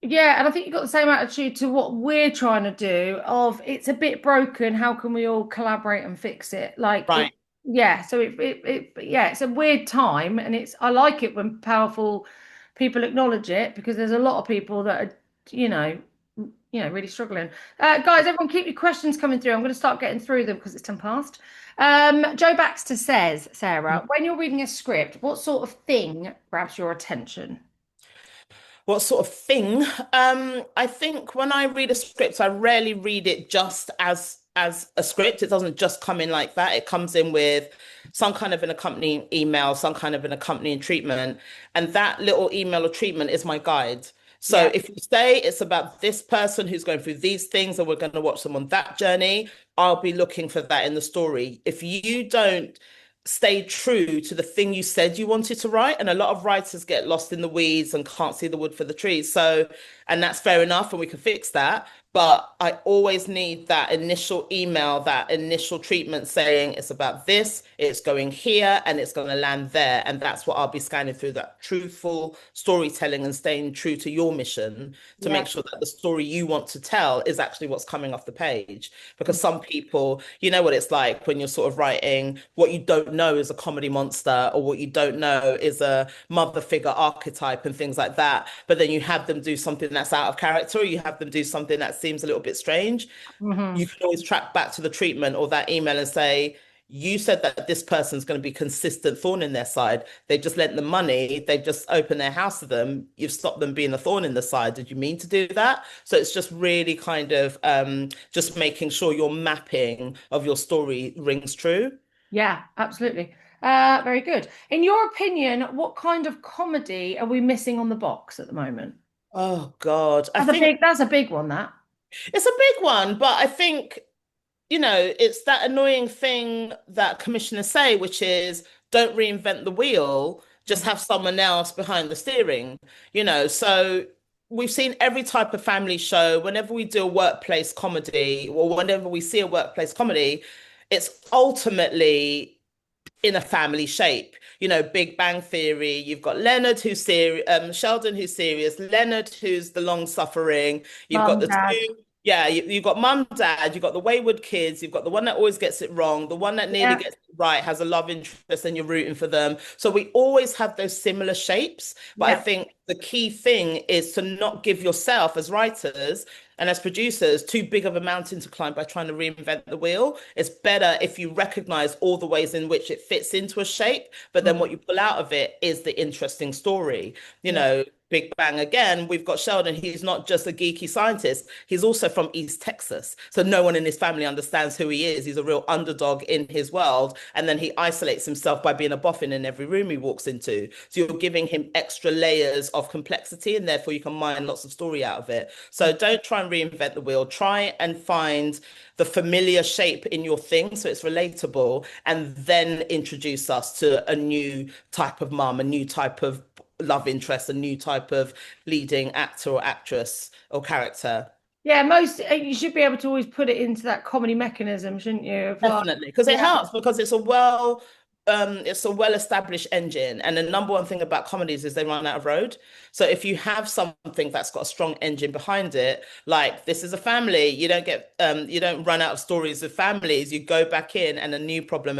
Yeah, and I think you've got the same attitude to what we're trying to do of it's a bit broken, how can we all collaborate and fix it? Like it Right. yeah, so yeah, it's a weird time and it's I like it when powerful people acknowledge it because there's a lot of people that are, you know, really struggling. Guys, everyone keep your questions coming through. I'm going to start getting through them because it's 10 past. Joe Baxter says, Sarah, when you're reading a script, what sort of thing grabs your attention? What sort of thing? I think when I read a script, I rarely read it just as a script. It doesn't just come in like that. It comes in with some kind of an accompanying email, some kind of an accompanying treatment, and that little email or treatment is my guide. So Yeah. if you say it's about this person who's going through these things and we're going to watch them on that journey, I'll be looking for that in the story. If you don't stay true to the thing you said you wanted to write. And a lot of writers get lost in the weeds and can't see the wood for the trees. So, and that's fair enough, and we can fix that. But I always need that initial email, that initial treatment saying it's about this, it's going here, and it's going to land there. And that's what I'll be scanning through, that truthful storytelling and staying true to your mission to Yeah. make sure that the story you want to tell is actually what's coming off the page. Because some people, you know what it's like when you're sort of writing what you don't know is a comedy monster, or what you don't know is a mother figure archetype and things like that. But then you have them do something that's out of character, or you have them do something that seems a little bit strange. You Hmm. can always track back to the treatment or that email and say, you said that this person's going to be consistent thorn in their side. They just lent them money. They just opened their house to them. You've stopped them being a thorn in the side. Did you mean to do that? So it's just really kind of just making sure your mapping of your story rings true. Yeah, absolutely. Very good. In your opinion, what kind of comedy are we missing on the box at the moment? Oh God. I think That's a big one, that. it's a big one, but I think, it's that annoying thing that commissioners say, which is don't reinvent the wheel, just Mhm. have someone else behind the steering, So we've seen every type of family show. Whenever we do a workplace comedy, or whenever we see a workplace comedy, it's ultimately in a family shape. Big Bang Theory, you've got Leonard who's serious, Sheldon who's serious, Leonard who's the long suffering. You've got Mum, the dad. two, yeah, you've got mum, dad, you've got the wayward kids, you've got the one that always gets it wrong, the one that nearly Yeah. gets it right, has a love interest, and you're rooting for them. So we always have those similar shapes. But I Yeah. think the key thing is to not give yourself as writers and as producers too big of a mountain to climb by trying to reinvent the wheel. It's better if you recognize all the ways in which it fits into a shape, but then Mhm. what you pull out of it is the interesting story. You Yeah. know, Big Bang again, we've got Sheldon. He's not just a geeky scientist. He's also from East Texas. So no one in his family understands who he is. He's a real underdog in his world. And then he isolates himself by being a boffin in every room he walks into. So you're giving him extra layers of complexity, and therefore you can mine lots of story out of it. So don't try and reinvent the wheel. Try and find the familiar shape in your thing so it's relatable, and then introduce us to a new type of mum, a new type of love interest, a new type of leading actor or actress or character. Yeah, you should be able to always put it into that comedy mechanism, shouldn't you? Of like, Definitely, because it yeah. helps because it's a well-established engine. And the number one thing about comedies is they run out of road. So if you have something that's got a strong engine behind it, like This Is a Family, you don't run out of stories of families. You go back in and a new problem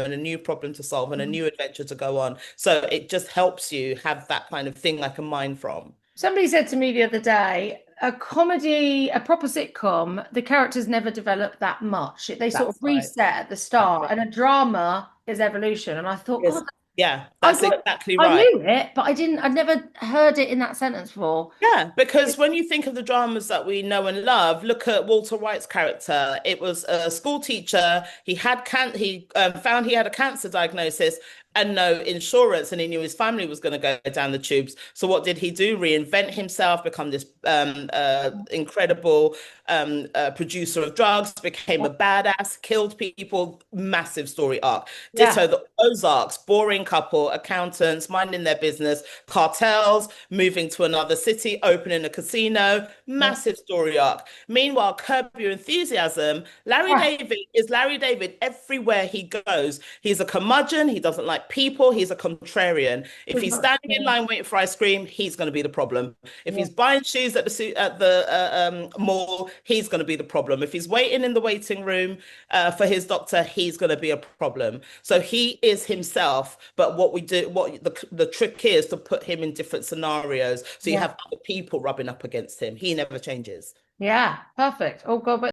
to solve and a new adventure to go on. So it just helps you have that kind of thing I can mine from. Somebody said to me the other day, a comedy, a proper sitcom, the characters never develop that much. They sort of That's right. reset at the That's start, and right. a drama is evolution. And I thought, Yes. God, Yeah, I that's got, exactly I right. knew it, but I'd never heard it in that sentence before. Yeah, because when you think of the dramas that we know and love, look at Walter White's character. It was a school teacher. He found he had a cancer diagnosis and no insurance, and he knew his family was going to go down the tubes. So what did he do? Reinvent himself, become this incredible producer of drugs, became a badass, killed people. Massive story arc. Yeah. Ditto the Ozarks, boring couple, accountants, minding their business, cartels, moving to another city, opening a casino, Yeah. massive story arc. Meanwhile, Curb Your Enthusiasm, Larry Yeah. David is Larry David everywhere he goes. He's a curmudgeon, he doesn't like like people, he's a contrarian. If he's standing in line waiting for ice cream, he's going to be the problem. If Yeah. he's buying shoes at the mall, he's going to be the problem. If he's waiting in the waiting room for his doctor, he's going to be a problem. So he is himself. But what the trick is to put him in different scenarios, so you Yeah. have other people rubbing up against him. He never changes. Yeah. Perfect. Oh God, but